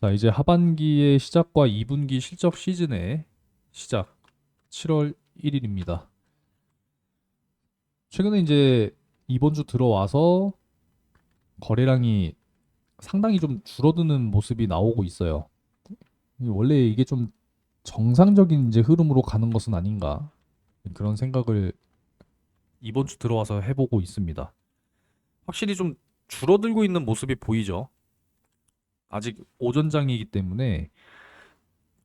자, 이제 하반기의 시작과 2분기 실적 시즌의 시작 7월 1일입니다. 최근에 이제 이번 주 들어와서 거래량이 상당히 좀 줄어드는 모습이 나오고 있어요. 원래 이게 좀 정상적인 이제 흐름으로 가는 것은 아닌가 그런 생각을 이번 주 들어와서 해보고 있습니다. 확실히 좀 줄어들고 있는 모습이 보이죠. 아직 오전장이기 때문에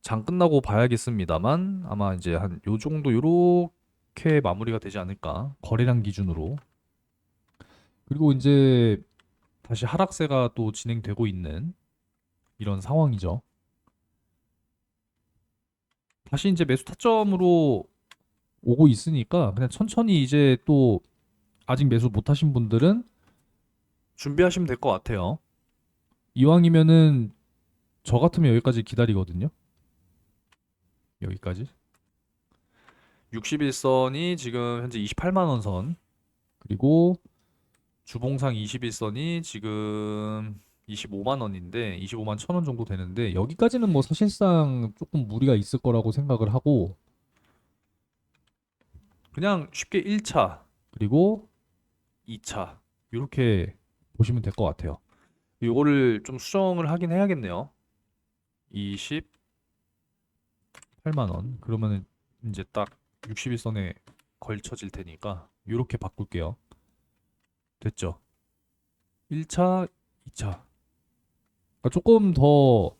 장 끝나고 봐야겠습니다만 아마 이제 한 요 정도 요렇게 마무리가 되지 않을까 거래량 기준으로. 그리고 이제 다시 하락세가 또 진행되고 있는 이런 상황이죠. 다시 이제 매수 타점으로 오고 있으니까 그냥 천천히 이제 또 아직 매수 못 하신 분들은 준비하시면 될 것 같아요. 이왕이면은 저 같으면 여기까지 기다리거든요. 여기까지 61선이 지금 현재 28만 원 선, 그리고 주봉상 21선이 지금 25만 원인데 25만 1천 원 정도 되는데 여기까지는 뭐 사실상 조금 무리가 있을 거라고 생각을 하고 그냥 쉽게 1차 그리고 2차 이렇게 보시면 될 것 같아요. 이거를 좀 수정을 하긴 해야겠네요. 28만 원 그러면은 이제 딱 61선에 걸쳐질 테니까 이렇게 바꿀게요. 됐죠? 1차, 2차. 그러니까 조금 더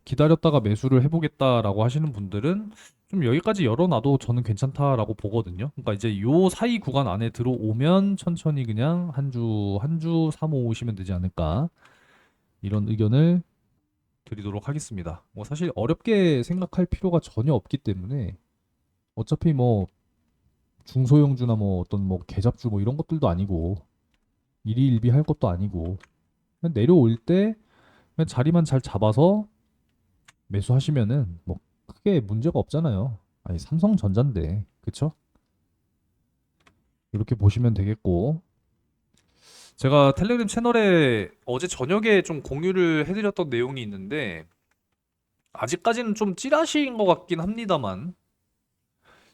기다렸다가 매수를 해보겠다라고 하시는 분들은 좀 여기까지 열어놔도 저는 괜찮다라고 보거든요. 그러니까 이제 요 사이 구간 안에 들어오면 천천히 그냥 한 주 한 주 사모 오시면 되지 않을까 이런 의견을 드리도록 하겠습니다. 뭐 사실 어렵게 생각할 필요가 전혀 없기 때문에 어차피 뭐 중소형주나 뭐 어떤 뭐 개잡주 뭐 이런 것들도 아니고 일희일비 할 것도 아니고 그냥 내려올 때 그냥 자리만 잘 잡아서 매수하시면은 뭐 크게 문제가 없잖아요. 아니 삼성전자인데 그쵸? 이렇게 보시면 되겠고 제가 텔레그램 채널에 어제 저녁에 좀 공유를 해드렸던 내용이 있는데 아직까지는 좀 찌라시인 것 같긴 합니다만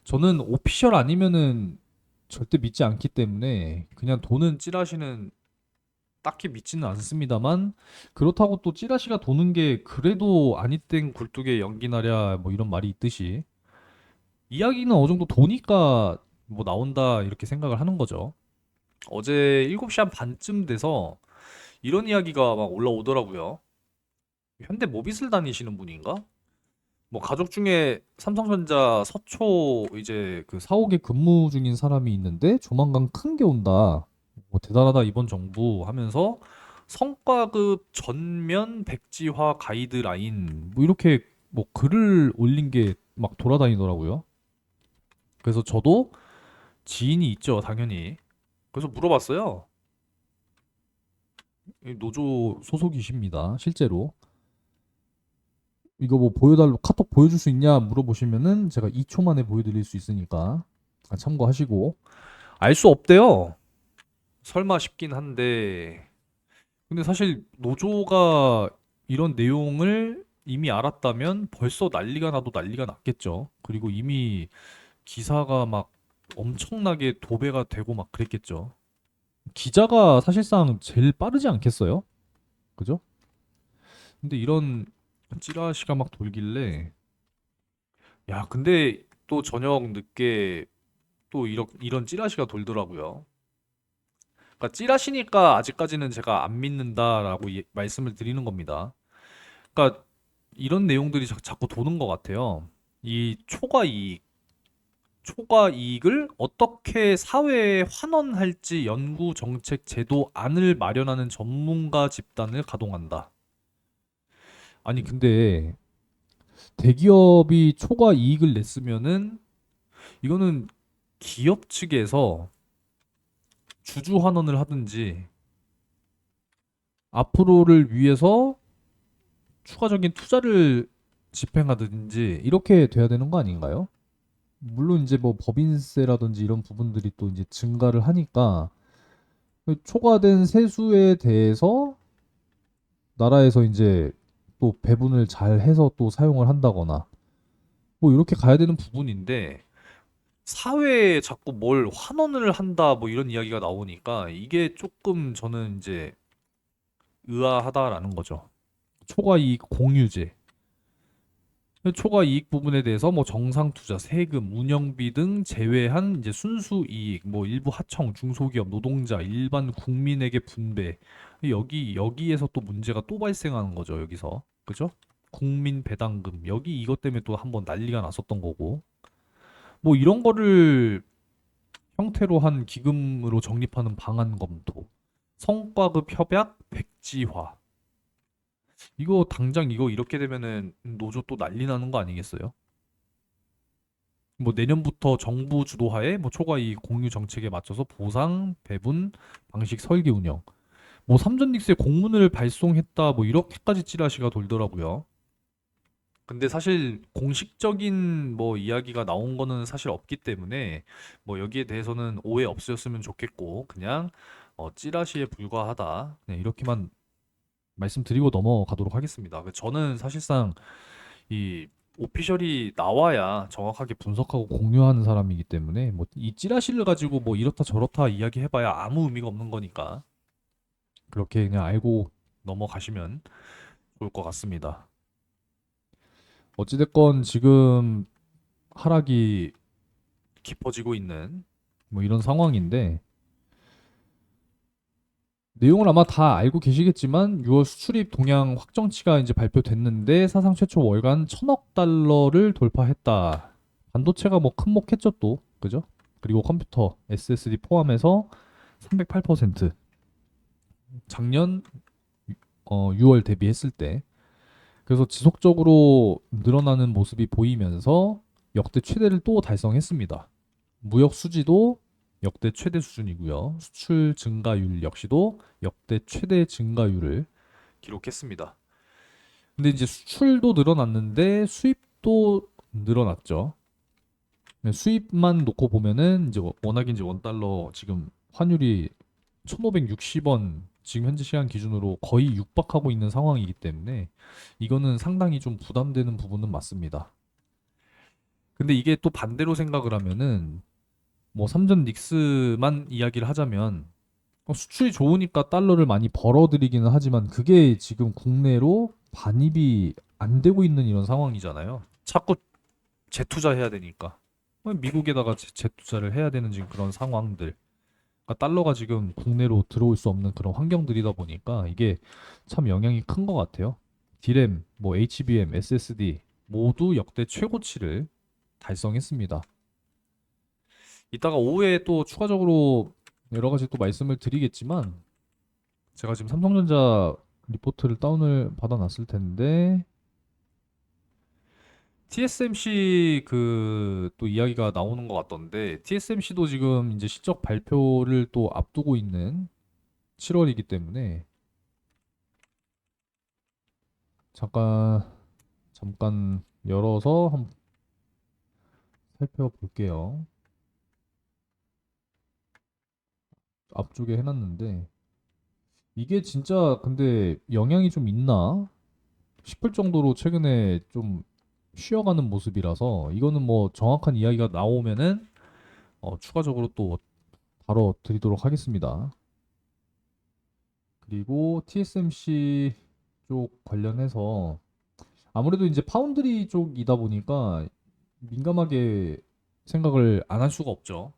저는 오피셜 아니면은 절대 믿지 않기 때문에 그냥 도는 찌라시는 딱히 믿지는 않습니다만 그렇다고 또 찌라시가 도는 게 그래도 아니 땡 굴뚝에 연기나랴 뭐 이런 말이 있듯이 이야기는 어느 정도 도니까 뭐 나온다 이렇게 생각을 하는 거죠. 어제 7시 한 반쯤 돼서 이런 이야기가 막 올라오더라고요. 현대 모비스를 다니시는 분인가? 뭐 가족 중에 삼성전자 서초 이제 그 사옥에 근무 중인 사람이 있는데 조만간 큰 게 온다. 뭐 대단하다 이번 정부 하면서 성과급 전면 백지화 가이드라인 뭐 이렇게 뭐 글을 올린 게 막 돌아다니더라고요. 그래서 저도 지인이 있죠, 당연히. 그래서 물어봤어요. 이 노조 소속이십니다, 실제로. 이거 뭐 보여달라, 카톡 보여줄 수 있냐 물어보시면은 제가 2초 만에 보여드릴 수 있으니까 참고하시고. 알 수 없대요. 설마 싶긴 한데. 근데 사실 노조가 이런 내용을 이미 알았다면 벌써 난리가 나도 난리가 났겠죠. 그리고 이미 기사가 막 엄청나게 도배가 되고 막 그랬겠죠. 기자가 사실상 제일 빠르지 않겠어요? 그죠? 근데 이런 찌라시가 막 돌길래 야, 근데 또 저녁 늦게 또 이런 찌라시가 돌더라고요. 그러니까 찌라시니까 아직까지는 제가 안 믿는다라고 말씀을 드리는 겁니다. 그러니까 이런 내용들이 자꾸 도는 것 같아요. 이 초과 이익을 어떻게 사회에 환원할지 연구 정책 제도 안을 마련하는 전문가 집단을 가동한다. 아니 근데 대기업이 초과 이익을 냈으면은 이거는 기업 측에서 주주 환원을 하든지 앞으로를 위해서 추가적인 투자를 집행하든지 이렇게 돼야 되는 거 아닌가요? 물론 이제 뭐 법인세라든지 이런 부분들이 또 이제 증가를 하니까 초과된 세수에 대해서 나라에서 이제 또 배분을 잘 해서 또 사용을 한다거나 뭐 이렇게 가야 되는 부분인데 사회에 자꾸 뭘 환원을 한다 뭐 이런 이야기가 나오니까 이게 조금 저는 이제 의아하다라는 거죠. 초과이익 공유제. 초과이익 부분에 대해서 뭐 정상 투자, 세금, 운영비 등 제외한 이제 순수 이익, 뭐 일부 하청, 중소기업, 노동자, 일반 국민에게 분배. 여기에서 또 문제가 또 발생하는 거죠. 여기서. 그죠? 국민 배당금. 여기 이것 때문에 또 한번 난리가 났었던 거고. 뭐 이런 거를 형태로 한 기금으로 적립하는 방안 검토. 성과급 협약 백지화. 이거 당장 이거 이렇게 되면은 노조 또 난리 나는 거 아니겠어요? 뭐 내년부터 정부 주도하에 뭐 초과이익 공유 정책에 맞춰서 보상, 배분, 방식 설계 운영. 뭐 삼전 닉스에 공문을 발송했다 뭐 이렇게까지 찌라시가 돌더라고요. 근데 사실 공식적인 뭐 이야기가 나온 거는 사실 없기 때문에 뭐 여기에 대해서는 오해 없으셨으면 좋겠고 그냥 찌라시에 불과하다. 그냥 이렇게만 말씀드리고 넘어가도록 하겠습니다. 저는 사실상 이 오피셜이 나와야 정확하게 분석하고 공유하는 사람이기 때문에 뭐 이 찌라시를 가지고 뭐 이렇다 저렇다 이야기해봐야 아무 의미가 없는 거니까 그렇게 그냥 알고 넘어가시면 좋을 것 같습니다. 어찌됐건 지금 하락이 깊어지고 있는 뭐 이런 상황인데 내용을 아마 다 알고 계시겠지만 6월 수출입 동향 확정치가 이제 발표됐는데 사상 최초 월간 1000억 달러를 돌파했다. 반도체가 뭐 큰목했죠 또, 그죠? 그리고 컴퓨터, SSD 포함해서 308% 작년 6월 대비했을 때 그래서 지속적으로 늘어나는 모습이 보이면서 역대 최대를 또 달성했습니다. 무역 수지도 역대 최대 수준이고요. 수출 증가율 역시도 역대 최대 증가율을 기록했습니다. 근데 이제 수출도 늘어났는데 수입도 늘어났죠. 수입만 놓고 보면은 이제 워낙 이제 원 달러 지금 환율이 1,560원 지금 현재 시간 기준으로 거의 육박하고 있는 상황이기 때문에 이거는 상당히 좀 부담되는 부분은 맞습니다. 근데 이게 또 반대로 생각을 하면은 뭐 삼전 닉스만 이야기를 하자면 수출이 좋으니까 달러를 많이 벌어들이기는 하지만 그게 지금 국내로 반입이 안 되고 있는 이런 상황이잖아요. 자꾸 재투자해야 되니까. 미국에다가 재투자를 해야 되는 지금 그런 상황들. 그러니까 달러가 지금 국내로 들어올 수 없는 그런 환경들이다 보니까 이게 참 영향이 큰 것 같아요. D램, 뭐 HBM, SSD 모두 역대 최고치를 달성했습니다. 이따가 오후에 또 추가적으로 여러 가지 또 말씀을 드리겠지만 제가 지금 삼성전자 리포트를 다운을 받아놨을 텐데 TSMC 그 또 이야기가 나오는 것 같던데 TSMC도 지금 이제 실적 발표를 또 앞두고 있는 7월이기 때문에 잠깐 열어서 한번 살펴볼게요. 앞쪽에 해놨는데 이게 진짜 근데 영향이 좀 있나 싶을 정도로 최근에 좀 쉬어가는 모습이라서 이거는 뭐 정확한 이야기가 나오면은 추가적으로 또 다뤄 드리도록 하겠습니다. 그리고 TSMC 쪽 관련해서 아무래도 이제 파운드리 쪽이다 보니까 민감하게 생각을 안 할 수가 없죠.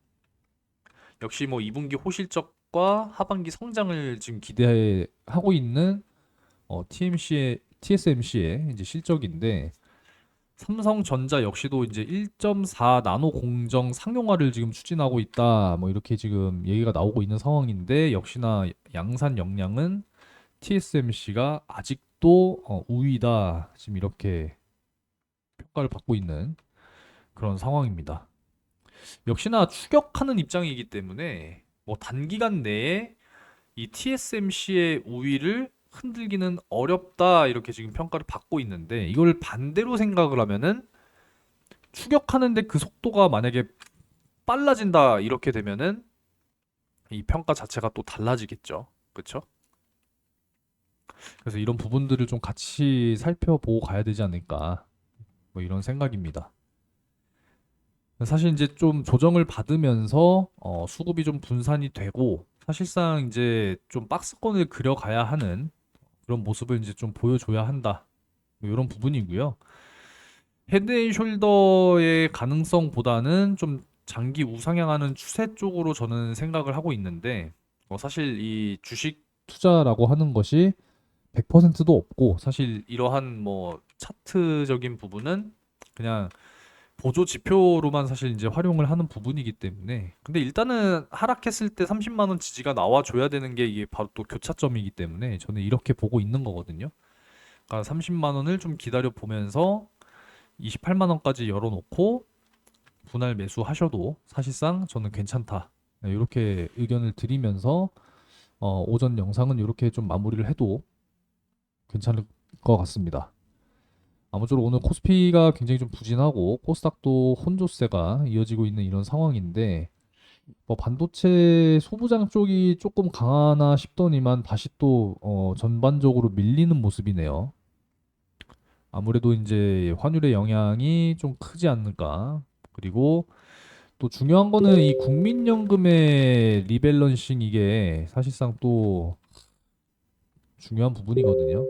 역시 뭐 2분기 호실적과 하반기 성장을 지금 기대하고 있는 TSMC의 이제 실적인데 삼성전자 역시도 이제 1.4 나노 공정 상용화를 지금 추진하고 있다. 뭐 이렇게 지금 얘기가 나오고 있는 상황인데 역시나 양산 역량은 TSMC가 아직도 우위다. 지금 이렇게 평가를 받고 있는 그런 상황입니다. 역시나 추격하는 입장이기 때문에 뭐 단기간 내에 이 TSMC의 우위를 흔들기는 어렵다 이렇게 지금 평가를 받고 있는데 이걸 반대로 생각을 하면은 추격하는데 그 속도가 만약에 빨라진다 이렇게 되면은 이 평가 자체가 또 달라지겠죠. 그렇죠? 그래서 이런 부분들을 좀 같이 살펴보고 가야 되지 않을까. 뭐 이런 생각입니다. 사실 이제 좀 조정을 받으면서 수급이 좀 분산이 되고 사실상 이제 좀 박스권을 그려가야 하는 그런 모습을 이제 좀 보여줘야 한다. 뭐 이런 부분이고요. 헤드앤숄더의 가능성보다는 좀 장기 우상향하는 추세 쪽으로 저는 생각을 하고 있는데 사실 이 주식 투자라고 하는 것이 100%도 없고 사실 이러한 뭐 차트적인 부분은 그냥 보조 지표로만 사실 이제 활용을 하는 부분이기 때문에 근데 일단은 하락했을 때 30만 원 지지가 나와줘야 되는 게 이게 바로 또 교차점이기 때문에 저는 이렇게 보고 있는 거거든요. 그러니까 30만 원을 좀 기다려 보면서 28만 원까지 열어놓고 분할 매수하셔도 사실상 저는 괜찮다. 이렇게 의견을 드리면서 오전 영상은 이렇게 좀 마무리를 해도 괜찮을 것 같습니다. 아무쪼록 오늘 코스피가 굉장히 좀 부진하고 코스닥도 혼조세가 이어지고 있는 이런 상황인데 뭐 반도체 소부장 쪽이 조금 강하나 싶더니만 다시 또 전반적으로 밀리는 모습이네요. 아무래도 이제 환율의 영향이 좀 크지 않을까. 그리고 또 중요한 거는 이 국민연금의 리밸런싱 이게 사실상 또 중요한 부분이거든요.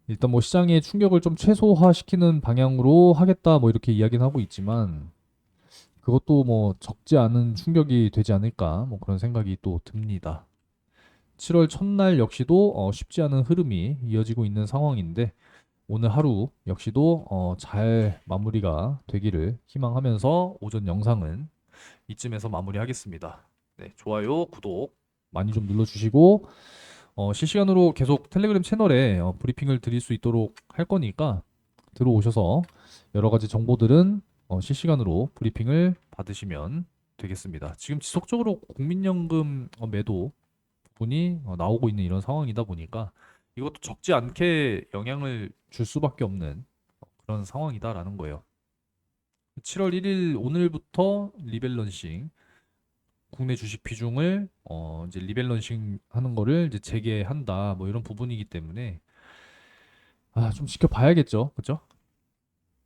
일단 뭐 시장의 충격을 좀 최소화시키는 방향으로 하겠다 뭐 이렇게 이야기는 하고 있지만 그것도 뭐 적지 않은 충격이 되지 않을까 뭐 그런 생각이 또 듭니다. 7월 첫날 역시도 쉽지 않은 흐름이 이어지고 있는 상황인데 오늘 하루 역시도 잘 마무리가 되기를 희망하면서 오전 영상은 이쯤에서 마무리하겠습니다. 네, 좋아요, 구독 많이 좀 눌러주시고 실시간으로 계속 텔레그램 채널에 브리핑을 드릴 수 있도록 할 거니까 들어오셔서 여러 가지 정보들은 실시간으로 브리핑을 받으시면 되겠습니다. 지금 지속적으로 국민연금 매도 부분이 나오고 있는 이런 상황이다 보니까 이것도 적지 않게 영향을 줄 수밖에 없는 그런 상황이다라는 거예요. 7월 1일 오늘부터 리밸런싱 국내 주식 비중을 이제 리밸런싱 하는 거를 이제 재개한다 뭐 이런 부분이기 때문에 좀 지켜봐야겠죠, 그죠?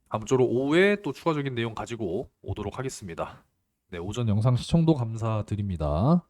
아무쪼록 오후에 또 추가적인 내용 가지고 오도록 하겠습니다. 네, 오전 영상 시청도 감사드립니다.